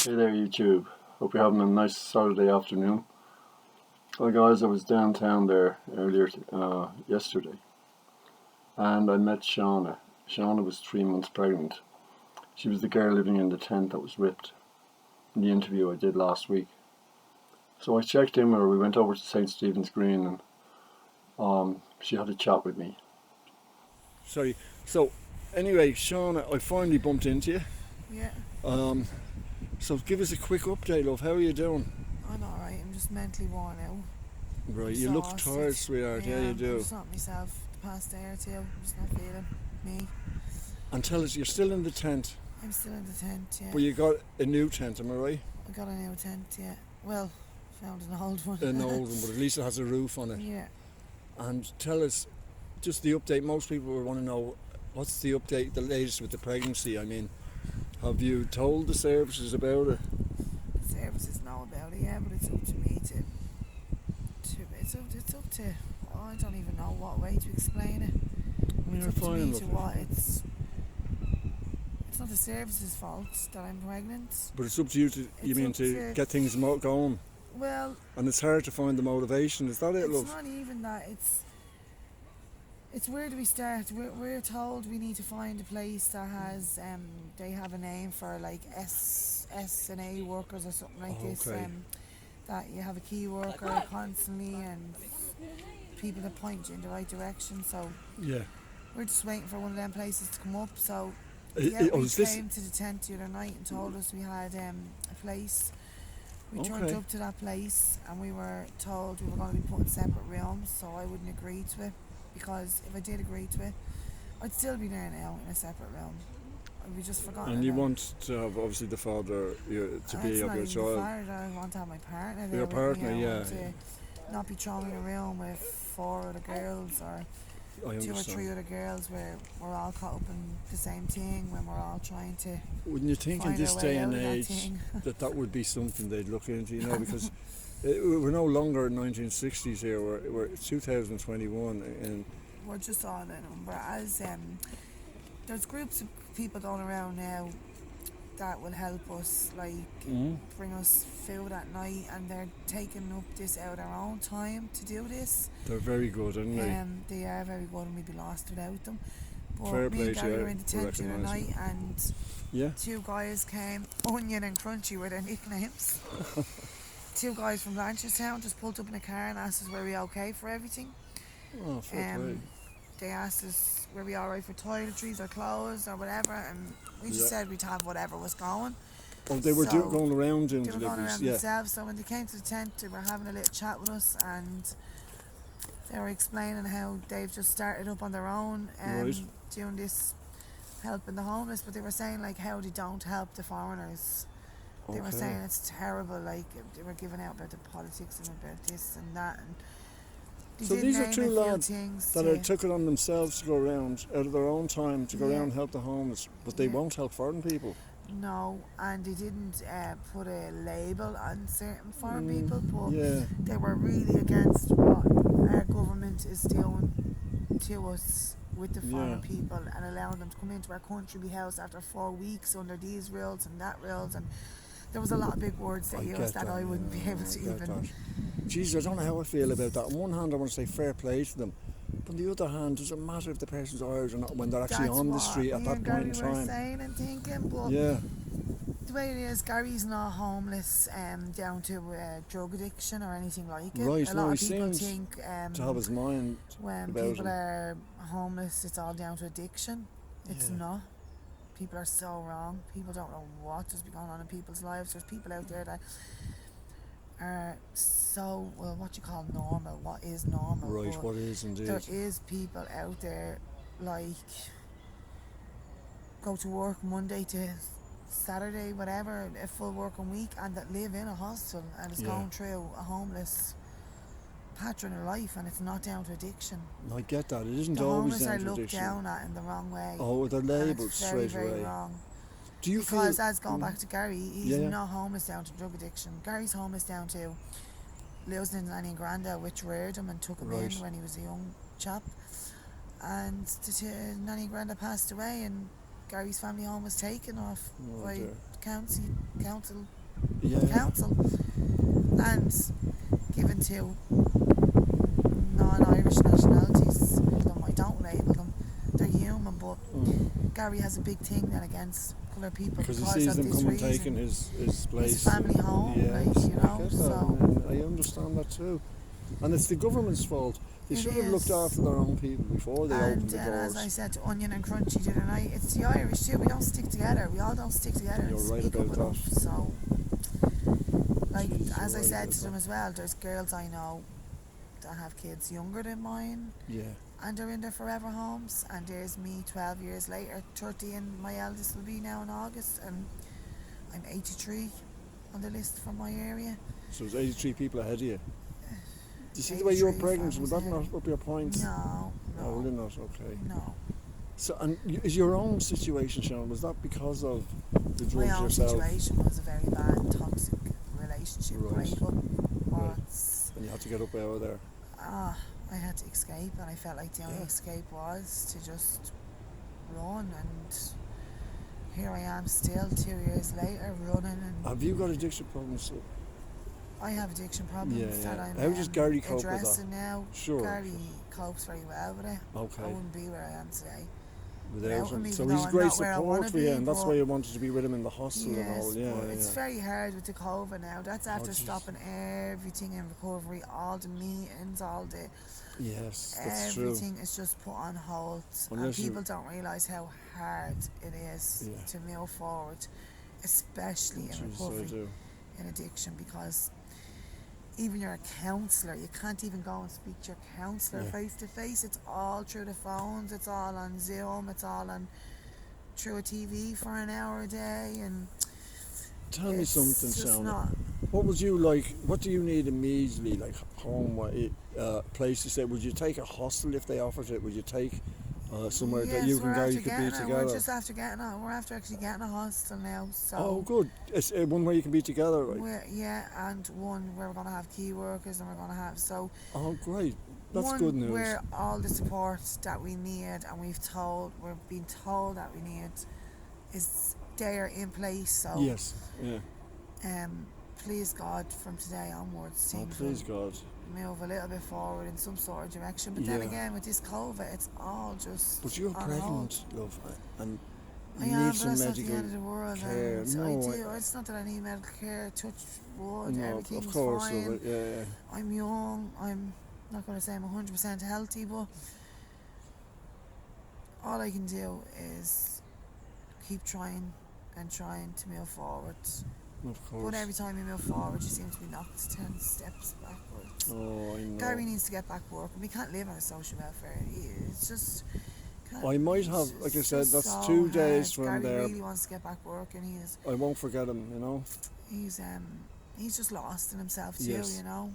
Hey there YouTube, hope you're having a nice Saturday afternoon. Well guys, I was downtown there earlier yesterday and I met Shauna. Shauna was 3 months pregnant. She was the girl living in the tent that was ripped in the interview I did last week. So I checked in with her, we went over to St. Stephen's Green and she had a chat with me. Sorry, so anyway Shauna, I finally bumped into you. Yeah. So give us a quick update, love. How are you doing? I'm alright, I'm just mentally worn out. Right, you look tired, sweetheart. Yeah, you do. I'm just not myself the past day or two. I'm just not feeling me. And tell us, you're still in the tent. I'm still in the tent, yeah. But you got a new tent, am I right? I got a new tent, yeah. Well, found an old one. An old one, but at least it has a roof on it. Yeah. And tell us, just the update. Most people will want to know, what's the update, the latest with the pregnancy? I mean, have you told the services about it? The services know about it, yeah, but it's up to me to it's up to, I don't even know what way to explain it. Well, It's up to me to what it's not the services' fault that I'm pregnant. But it's up to you to get things going. Well, and it's hard to find the motivation. Is that it, love? It's not even that. It's where do we start? We're told we need to find a place that has they have a name for like S&A workers or something like this. That you have a key worker constantly and people that point you in the right direction. So yeah, we're just waiting for one of them places to come up. So we came to the tent the other night and told us we had a place. We turned up to that place and we were told we were going to be put in separate rooms, so I wouldn't agree to it, because if I did agree to it, I'd still be there now in a separate room. I'd be just forgotten. And you want to have obviously the father to be of your child. The father, I want to have my partner there. Your partner, me. I yeah. want to not be thrown in a room with 4 other girls or 2 or 3 other girls where we're all caught up in the same thing when we're all trying to. Wouldn't you think in this day and age that would be something they'd look into, you know, because we're no longer in 1960s here, we're 2021 and we're just all in them. Whereas there's groups of people going around now that will help us, like bring us food at night, and they're taking up this out of their own time to do this. They're very good, aren't they? They are very good, and we'd be lost without them. But Fair me play and Gary to you, were in the tent the other night, and 2 guys came, Onion and Crunchy were their nicknames. 2 guys from Blanchardstown just pulled up in a car and asked us were we okay for everything. Oh, fair play. They asked us were we alright for toiletries or clothes or whatever, and we just said we'd have whatever was going. Oh, they were going around doing deliveries. They were going around themselves, so when they came to the tent they were having a little chat with us, and they were explaining how they've just started up on their own doing this, helping the homeless, but they were saying like how they don't help the foreigners. They were saying it's terrible, like they were giving out about the politics and about this and that, and so these are 2 lads that took it on themselves to go around out of their own time to go around and help the homeless, but they won't help foreign people. No, and they didn't put a label on certain foreign people, but they were really against what our government is doing to us with the foreign people and allowing them to come into our country, be housed after 4 weeks under these rules and that rules, and there was a lot of big words they used that I wouldn't be able to even. Jesus, I don't know how I feel about that. On one hand, I want to say fair play to them, but on the other hand, does it matter if the person's Irish or not when they're actually on the street at that point in time? Were saying and thinking, but the way it is, Gary's not homeless down to drug addiction or anything like it. Right, a lot of people think to have his mind when people are homeless, it's all down to addiction. It's not. People are so wrong. People don't know what is going on in people's lives. There's people out there that are so, well, what you call normal, what is normal. Right, what is indeed. There is people out there like go to work Monday to Saturday, whatever, a full working week, and that live in a hostel and is going through a homeless pattern of life, and it's not down to addiction. I get that. It isn't always down to addiction. The homeless are looked down at in the wrong way. Oh, they're labelled straight away. Very wrong. Do you because feel, as going back to Gary, he's not homeless down to drug addiction. Gary's homeless down to losing his nanny and granda, which reared him and took him in when he was a young chap. And the nanny and granda passed away, and Gary's family home was taken off by council council, and given to non-Irish nationalities. I don't label them. They're human, but Gary has a big thing then against colour people because he sees them come and taking his place, his family home. Yeah, like, you know. I get that, So I understand that too, and it's the government's fault. They should have looked is. after their own people before they opened the And doors. as I said to Onion and Crunchy the other night, it's the Irish too. We don't stick together. We all don't stick together. You're and right speak about up that. enough. So, like, Jeez, as you're I right said about to them that. as well, there's girls I know that have kids younger than mine, Yeah. and they're in their forever homes. And there's me 12 years later, 30, and my eldest will be now in August, and I'm 83 on the list from my area. So there's 83 people ahead of you. Do you see the way you're pregnant? Would that not up your points? No. Oh, will it not? Okay. No. So, and is your own situation, Shauna, was that because of the drugs My own yourself? situation was a very bad, toxic relationship breakup. And you had to get up out of there. I had to escape, and I felt like the only escape was to just run, and here I am still 2 years later running. And have you got addiction problems? I have addiction problems that I'm How does Gary cope with addressing that? now. Sure. Gary copes very well with it. Okay. I wouldn't be where I am today Without him. him, So even he's though I'm great not where I support wanna for you, be, and that's but- why you wanted to be with him in the hostel and all. Yeah, but it's yeah. very hard with the COVID now. That's after geez. stopping everything in recovery, all the meetings, all the Yes, that's true. everything is just put on hold. Unless and you- people don't realise how hard it is to move forward, especially in Jeez, I recovery, do. in addiction, because even you're a counsellor, you can't even go and speak to your counsellor face to face. It's all through the phones, it's all on Zoom, it's all on through a TV for an hour a day, and Tell me something, just Shauna. not. What would you like? What do you need immediately? Like home, place to stay? Would you take a hostel if they offered it? Would you take somewhere that you and Gary could be together? We're just after getting a. We're after actually getting a hostel now. So. Oh, good. It's one where you can be together, right? And one where we're gonna have key workers, and we're gonna have so. Oh, great. That's one good news. Where all the support that we need, and we're being told that we need, is there in place. So. Yes. Yeah. Please God, from today onwards, Oh, things please will God. move a little bit forward in some sort of direction. But then again, with this COVID, it's all just. But you're on pregnant, hold. love, and I you am, need but some that's not medical the end of the world. care. And No, I do. It's not that I need medical care. Touch wood, no, everything's of course, fine. love, yeah. I'm young. I'm not going to say I'm 100% healthy, but all I can do is keep trying and trying to move forward. Of course. But every time you move forward, you seem to be knocked 10 steps backwards. Oh, I know. Gary needs to get back working. We can't live on a social welfare. It's just. I might have, like I said, that's so 2 days hard. from Gary there. really wants to get back working. I won't forget him, you know. He's just lost in himself too, Yes. you know.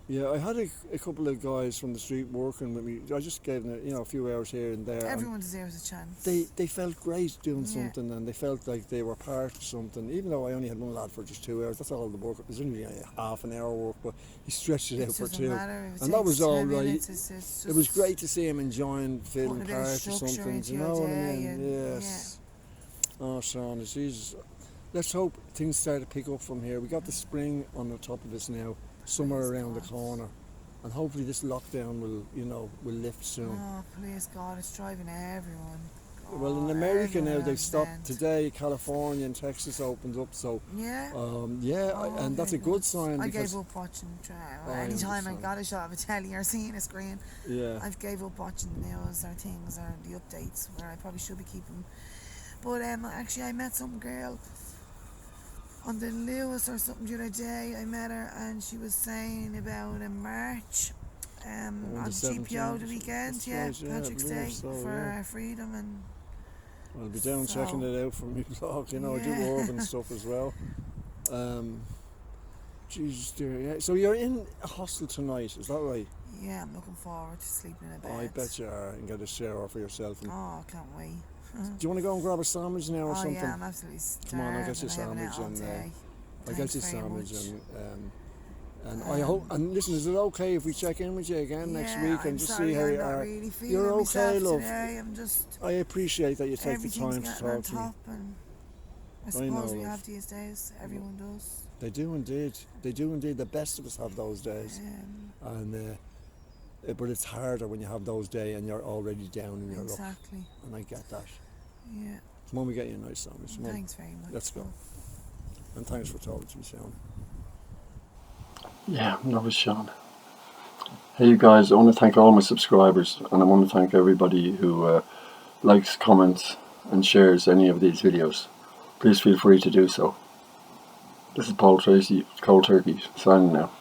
Yeah, I had a couple of guys from the street working with me. I just gave them, a few hours here and there. Everyone deserves a chance. They felt great doing something, and they felt like they were part of something. Even though I only had one lad for just 2 hours, that's all the work. It was only half an hour work, but he stretched it out for doesn't 2. matter if it And that takes was all 10 right. minutes, it's just It was great to see him enjoying feeling putting a bit of part of structure something. into You your know what I day mean? and- Yes. Oh, Shauna, Jesus. Let's hope things start to pick up from here. We got the spring on the top of us now, somewhere around the corner. And hopefully this lockdown will lift soon. Oh, please God, it's driving everyone. Well, in America now they've stopped today. California and Texas opened up, so and that's a good sign. I because gave up watching. I Anytime I understand. got a shot of a telly or seeing a screen, Yeah, I've gave up watching the news or things or the updates where I probably should be keeping. But actually, I met some girl on the Lewis or something the other day. I met her and she was saying about a march on the GPO the 17th. weekend, That's yeah, right, yeah, I Patrick's believe Day so, for yeah. our freedom. And I'll be down So- checking it out from my blog. I do Yeah. urban stuff as well. Jesus dear, yeah. So you're in a hostel tonight, is that right? yeah, I'm looking forward to sleeping in a bed. Oh, I bet you are, and get a shower for yourself. And Oh, can't wait. do you want to go and grab a sandwich now or something? Yeah, I'm absolutely starving. Come on, I'll get you a I haven't sandwich ate all and, day. I get Thanks you very sandwich much. and I hope. And listen, is it okay if we check in with you again next week and I'm just sorry, see how I'm you not are? really feeling You're okay, myself love. Today. I'm just. I appreciate that you take the Everything's time to getting on talk to me. top, and I suppose we have these days. Everyone does. They do indeed. They do indeed. The best of us have those days. And but it's harder when you have those days and you're already down in your luck. Exactly. And I get that. Yeah. Come on, we get you a nice song. Thanks very much. Let's go. And thanks for talking to me, Shauna. Yeah, that was Shauna. Hey you guys, I want to thank all my subscribers, and I want to thank everybody who likes, comments and shares any of these videos. Please feel free to do so. This is Paul Tracy, KoldTurkey, signing now.